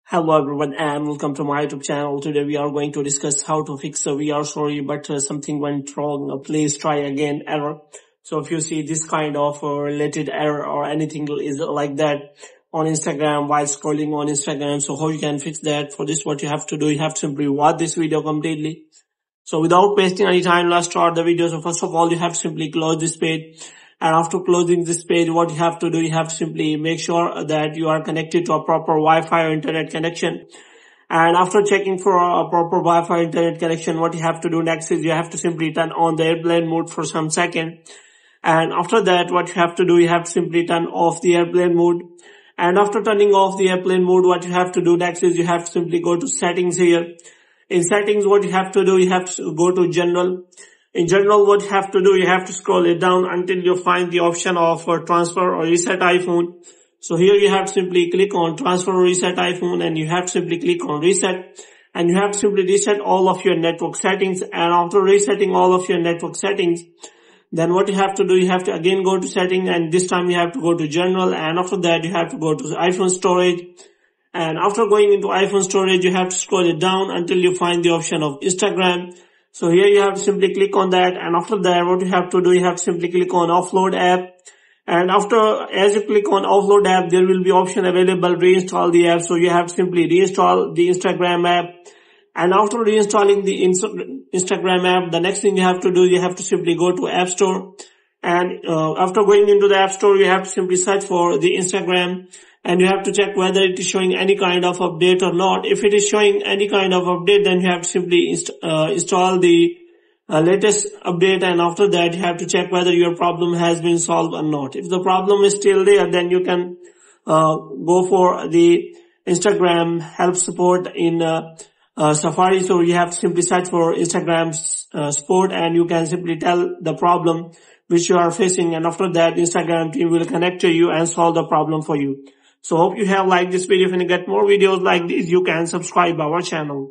Hello everyone and welcome to my YouTube channel. Today we are going to discuss how to fix a VR story but something went wrong. Please try again error. So if you see this kind of related error or anything is like that on Instagram while scrolling on Instagram, so how you can fix that? For this what you have to do, you have to simply watch this video completely. So without wasting any time, let's start the video. So first of all, you have to simply close this page. And after closing this page, what you have to do, you have to simply make sure that you are connected to a proper Wi-Fi or internet connection. And after checking for a proper Wi-Fi internet connection, what you have to do next is you have to simply turn on the airplane mode for some second. And after that, what you have to do, you have to simply turn off the airplane mode. And after turning off the airplane mode, what you have to do next is you have to simply go to settings here. In settings, what you have to do, you have to go to general. In general, what you have to do, you have to scroll it down until you find the option of transfer or reset iPhone. So here you have to simply click on transfer or reset iPhone and you have to simply click on reset. And you have to simply reset all of your network settings. And after resetting all of your network settings, then what you have to do, you have to again go to setting and this time you have to go to general. And after that, you have to go to iPhone storage. And after going into iPhone storage, you have to scroll it down until you find the option of Instagram. So here you have to simply click on that, and after that what you have to do, you have to simply click on offload app. And as you click on offload app, there will be option available reinstall the app. So you have to simply reinstall the Instagram app. And after reinstalling the Instagram app, the next thing you have to do, you have to simply go to App Store. And after going into the App Store, you have to simply search for the Instagram. And you have to check whether it is showing any kind of update or not. If it is showing any kind of update, then you have to simply install the latest update. And after that, you have to check whether your problem has been solved or not. If the problem is still there, then you can go for the Instagram help support in Safari. So you have to simply search for Instagram support and you can simply tell the problem which you are facing. And after that, Instagram team will connect to you and solve the problem for you. So hope you have liked this video. If you get more videos like this, you can subscribe our channel.